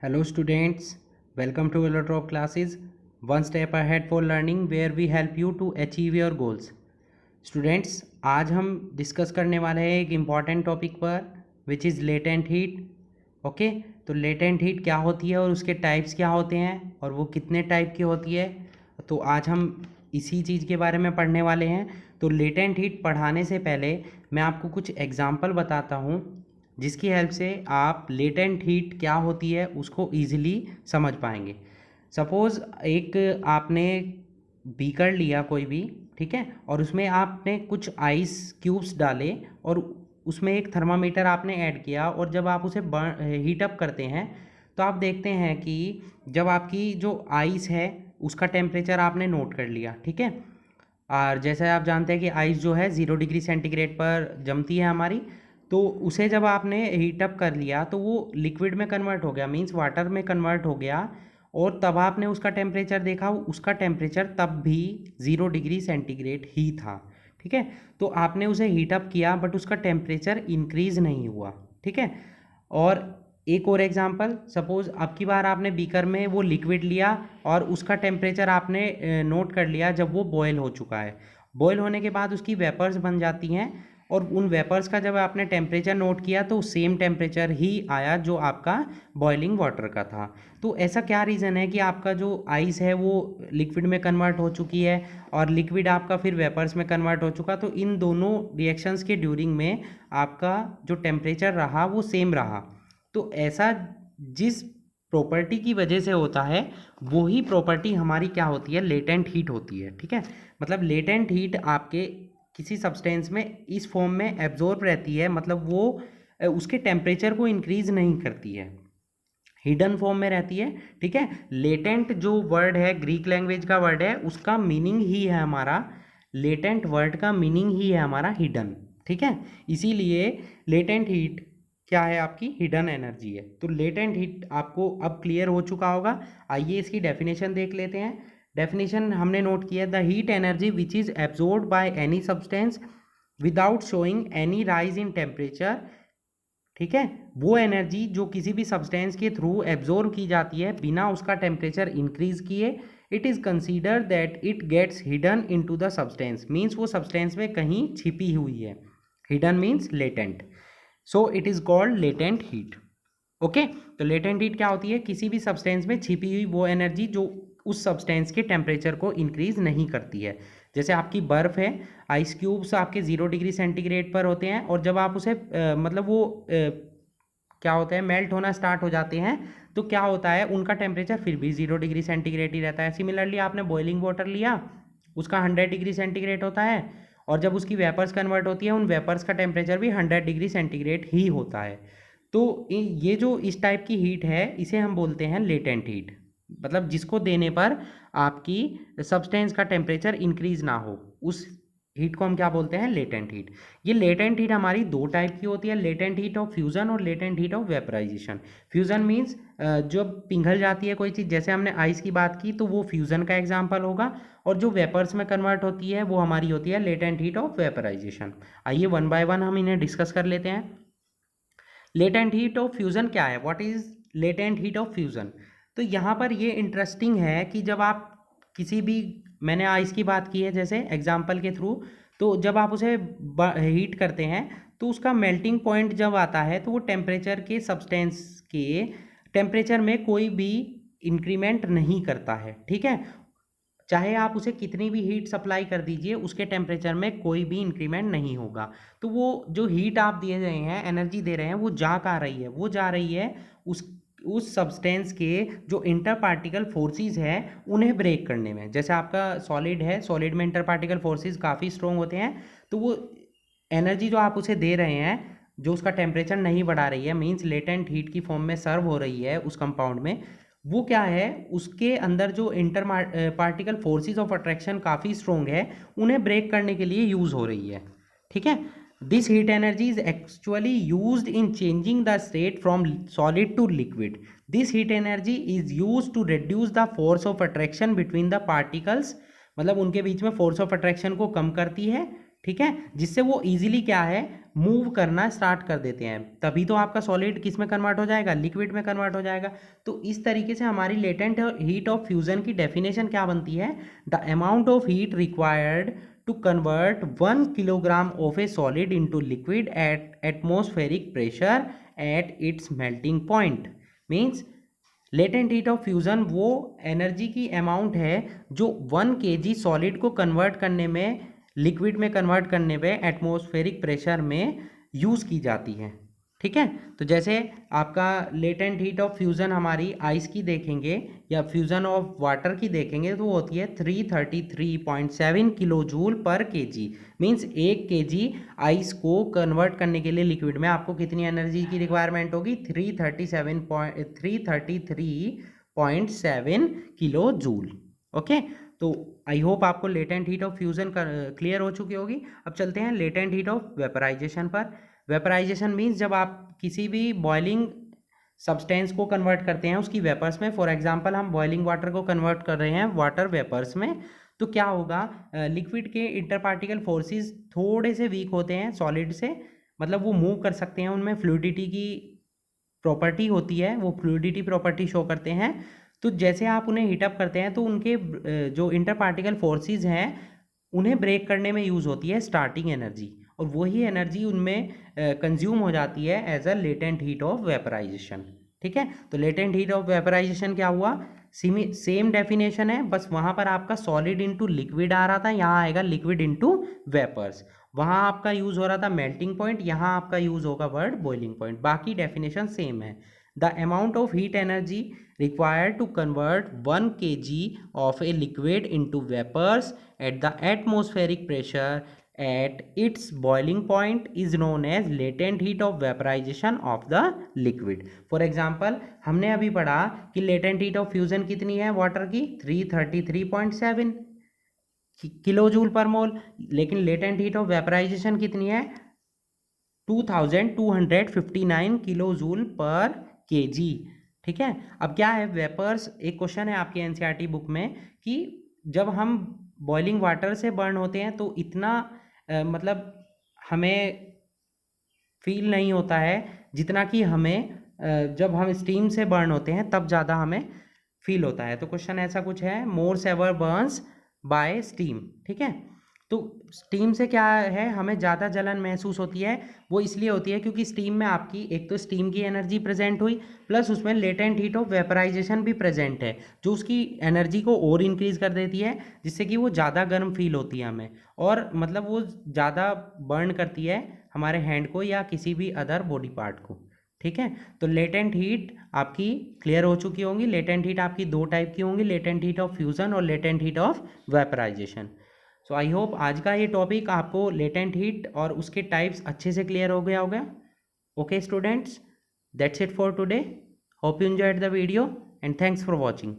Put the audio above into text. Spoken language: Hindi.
Hello students, welcome to Velodrop classes. One step ahead for learning where we help you to achieve your goals. Students, आज हम डिस्कस करने वाले हैं एक इम्पॉर्टेंट टॉपिक पर which is latent heat. Okay, तो लेटेंट हीट क्या होती है और उसके टाइप्स क्या होते हैं और वो कितने टाइप की होती है, तो आज हम इसी चीज़ के बारे में पढ़ने वाले हैं. तो लेटेंट हीट पढ़ाने से पहले मैं आपको कुछ एग्जांपल बताता हूँ जिसकी हेल्प से आप लेटेंट हीट क्या होती है उसको ईजिली समझ पाएंगे. सपोज़ एक आपने बीकर लिया कोई भी, ठीक है, और उसमें आपने कुछ आइस क्यूब्स डाले और उसमें एक थर्मामीटर आपने ऐड किया और जब आप उसे हीट अप करते हैं तो आप देखते हैं कि जब आपकी जो आइस है उसका टेम्परेचर आपने नोट कर लिया, ठीक है. और जैसे आप जानते हैं कि आइस जो है 0 डिग्री सेंटीग्रेड पर जमती है हमारी, तो उसे जब आपने हीट अप कर लिया तो वो लिक्विड में कन्वर्ट हो गया, मींस वाटर में कन्वर्ट हो गया. और तब आपने उसका टेम्परेचर देखा, उसका टेम्परेचर तब भी 0 डिग्री सेंटीग्रेड ही था, ठीक है. तो आपने उसे हीट अप किया बट उसका टेम्परेचर इंक्रीज़ नहीं हुआ, ठीक है. और एक और एग्जांपल, सपोज़ अब की बार आपने बीकर में वो लिक्विड लिया और उसका टेम्परेचर आपने नोट कर लिया जब वो बॉयल हो चुका है. बॉयल होने के बाद उसकी वेपर्स बन जाती हैं और उन वेपर्स का जब आपने टेम्परेचर नोट किया तो सेम टेम्परेचर ही आया जो आपका बॉइलिंग वाटर का था. तो ऐसा क्या रीज़न है कि आपका जो आइस है वो लिक्विड में कन्वर्ट हो चुकी है और लिक्विड आपका फिर वेपर्स में कन्वर्ट हो चुका, तो इन दोनों रिएक्शंस के ड्यूरिंग में आपका जो टेम्परेचर रहा वो सेम रहा. तो ऐसा जिस प्रॉपर्टी की वजह से होता है वो ही प्रॉपर्टी हमारी क्या होती है, लेटेंट हीट होती है, ठीक है. मतलब लेटेंट हीट आपके किसी सब्सटेंस में इस फॉर्म में एब्जॉर्ब रहती है, मतलब वो उसके टेम्परेचर को इंक्रीज नहीं करती है, हिडन फॉर्म में रहती है, ठीक है. लेटेंट जो वर्ड है ग्रीक लैंग्वेज का वर्ड है, उसका मीनिंग ही है हमारा लेटेंट, वर्ड का मीनिंग ही है हमारा हिडन, ठीक है. इसीलिए लेटेंट हीट क्या है, आपकी हिडन एनर्जी है. तो लेटेंट हीट आपको अब क्लियर हो चुका होगा. आइए इसकी डेफिनेशन देख लेते हैं. डेफिनेशन हमने नोट किया, the heat energy which is absorbed by any substance without showing any rise in temperature, ठीक है. वो एनर्जी जो किसी भी सब्सटेंस के थ्रू एब्जॉर्ब की जाती है बिना उसका टेम्परेचर इंक्रीज किए, it is consider that it gets hidden into the substance, means वो सब्सटेंस में कहीं छिपी हुई है. Hidden means latent, so it is called latent heat. Okay, तो लेटेंट हीट क्या होती है, किसी भी सब्सटेंस में छिपी हुई वो एनर्जी जो उस सब्सटेंस के टेम्परेचर को इंक्रीज नहीं करती है. जैसे आपकी बर्फ़ है, आइस क्यूब्स आपके 0 डिग्री सेंटीग्रेड पर होते हैं और जब आप उसे मतलब वो क्या होता है, मेल्ट होना स्टार्ट हो जाते हैं, तो क्या होता है उनका टेम्परेचर फिर भी 0 डिग्री सेंटीग्रेड ही रहता है. सिमिलरली आपने बॉइलिंग वाटर लिया, उसका 100 डिग्री सेंटीग्रेड होता है और जब उसकी वेपर्स कन्वर्ट होती है उन वेपर्स का टेम्परेचर भी 100 डिग्री सेंटीग्रेड ही होता है. तो ये जो इस टाइप की हीट है इसे हम बोलते हैं लेटेंट हीट, मतलब जिसको देने पर आपकी सब्सटेंस का टेम्परेचर इंक्रीज ना हो, उस हीट को हम क्या बोलते हैं, लेटेंट हीट. ये लेटेंट हीट हमारी दो टाइप की होती है, लेटेंट हीट ऑफ फ्यूजन और latent heat of vaporization. Fusion means जब पिघल जाती है कोई चीज़, जैसे हमने आइस की बात की तो वो फ्यूजन का एग्जाम्पल होगा, और जो वेपर्स में कन्वर्ट होती है वो हमारी होती है लेटेंट हीट ऑफ वेपराइजेशन. आइए वन बाय वन हम इन्हें डिस्कस कर लेते हैं. लेटेंट हीट ऑफ फ्यूज़न क्या है, what is latent heat of fusion. तो यहाँ पर ये इंटरेस्टिंग है कि जब आप किसी भी, मैंने आइस की बात की है जैसे एग्जांपल के थ्रू, तो जब आप उसे हीट करते हैं तो उसका मेल्टिंग पॉइंट जब आता है तो वो टेम्परेचर के सब्सटेंस के टेम्परेचर में कोई भी इंक्रीमेंट नहीं करता है, ठीक है. चाहे आप उसे कितनी भी हीट सप्लाई कर दीजिए उसके टेम्परेचर में कोई भी इंक्रीमेंट नहीं होगा. तो वो जो हीट आप दिए रहे हैं, एनर्जी दे रहे हैं, वो जा कहाँ रही है, वो जा रही है उस सब्सटेंस के जो इंटर पार्टिकल फोर्सेस है उन्हें ब्रेक करने में. जैसे आपका सॉलिड है, सॉलिड में इंटर पार्टिकल फोर्सेस काफ़ी स्ट्रॉन्ग होते हैं, तो वो एनर्जी जो आप उसे दे रहे हैं जो उसका टेम्परेचर नहीं बढ़ा रही है, मीन्स लेटेंट हीट की फॉर्म में सर्व हो रही है उस कंपाउंड में, वो क्या है, उसके अंदर जो inter particle forces of attraction काफ़ी स्ट्रॉन्ग है, उन्हें ब्रेक करने के लिए यूज़ हो रही है, ठीक है. This heat energy is actually used in changing the state from solid to liquid. This heat energy is use to reduce the force of attraction between the particles, मतलब उनके बीच में फोर्स ऑफ अट्रैक्शन को कम करती है, ठीक है, जिससे वो इजीली क्या है मूव करना स्टार्ट कर देते हैं, तभी तो आपका सॉलिड किस में कन्वर्ट हो जाएगा, लिक्विड में कन्वर्ट हो जाएगा। तो इस तरीके से हमारी लेटेंट हीट ऑफ फ्यूजन की डेफिनेशन क्या बनती है, the amount of heat required to convert 1 kilogram of a solid into liquid at atmospheric pressure at its melting point। Means latent heat of fusion वो एनर्जी की अमाउंट है जो 1 kg सॉलिड को कन्वर्ट करने में, लिक्विड में कन्वर्ट करने में एटमॉस्फेरिक प्रेशर में यूज़ की जाती है। ठीक है, तो जैसे आपका लेटेंट हीट ऑफ फ्यूज़न हमारी आइस की देखेंगे या फ्यूज़न ऑफ वाटर की देखेंगे तो वो होती है 333.7 किलो जूल पर केजी। मीन्स 1 केजी आइस को कन्वर्ट करने के लिए लिक्विड में आपको कितनी एनर्जी की रिक्वायरमेंट होगी, 333.7 किलो जूल। ओके, तो आई होप आपको latent heat of fusion clear हो चुकी होगी। अब चलते हैं लेटेंट हीट ऑफ वेपराइजेशन पर। वेपराइजेशन मीन्स जब आप किसी भी बॉइलिंग सब्सटेंस को कन्वर्ट करते हैं उसकी वेपर्स में, फॉर एग्जांपल हम बॉइलिंग वाटर को कन्वर्ट कर रहे हैं वाटर वेपर्स में, तो क्या होगा, लिक्विड के इंटरपार्टिकल फोर्सेस थोड़े से वीक होते हैं सॉलिड से, मतलब वो मूव कर सकते हैं, उनमें फ्लूइडिटी की प्रॉपर्टी होती है, वो फ्लूइडिटी प्रॉपर्टी शो करते हैं। तो जैसे आप उन्हें हीटअप करते हैं तो उनके जो इंटरपार्टिकल फोर्सेस हैं उन्हें ब्रेक करने में यूज़ होती है स्टार्टिंग एनर्जी, और वही एनर्जी उनमें कंज्यूम हो जाती है as a latent heat of vaporization. ठीक है, तो लेटेंट हीट ऑफ वेपराइजेशन क्या हुआ, सेम डेफिनेशन है, बस वहाँ पर आपका सॉलिड इनटू लिक्विड आ रहा था, यहाँ आएगा लिक्विड इनटू वेपर्स। वहाँ आपका यूज़ हो रहा था मेल्टिंग पॉइंट, यहाँ आपका यूज़ होगा वर्ड बॉइलिंग पॉइंट, बाकी डेफिनेशन सेम है। The amount of heat energy required to convert 1 kg of a liquid into vapors at the atmospheric pressure at its boiling point is known as latent heat of vaporization of the liquid। For example, हमने अभी पढ़ा कि latent heat of fusion कितनी है वाटर की, 333.7 किलो जूल पर मोल, लेकिन latent heat of vaporization कितनी है, 2259 किलो जूल पर केजी। ठीक है, अब क्या है वेपर्स, एक क्वेश्चन है आपके एनसीईआरटी बुक में कि जब हम बॉइलिंग वाटर से बर्न होते हैं तो इतना मतलब हमें फील नहीं होता है जितना कि हमें जब हम स्टीम से बर्न होते हैं तब ज़्यादा हमें फील होता है। तो क्वेश्चन ऐसा कुछ है, मोर सेवर बर्न्स बाय स्टीम। ठीक है, तो स्टीम से क्या है, हमें ज़्यादा जलन महसूस होती है, वो इसलिए होती है क्योंकि स्टीम में आपकी एक तो स्टीम की एनर्जी प्रेजेंट हुई, प्लस उसमें लेटेंट हीट ऑफ वेपराइजेशन भी प्रेजेंट है जो उसकी एनर्जी को और इंक्रीज़ कर देती है, जिससे कि वो ज़्यादा गर्म फील होती है हमें, और मतलब वो ज़्यादा बर्न करती है हमारे हैंड को या किसी भी अदर बॉडी पार्ट को। ठीक है, तो लेटेंट हीट आपकी क्लियर हो चुकी होंगी। लेटेंट हीट आपकी दो टाइप की होंगी, लेटेंट हीट ऑफ फ्यूज़न और latent heat of vaporization. So I hope आज का ये टॉपिक आपको लेटेंट हीट और उसके टाइप्स अच्छे से क्लियर हो गया होगा। Okay students, that's it for today, hope you enjoyed the video and thanks for watching.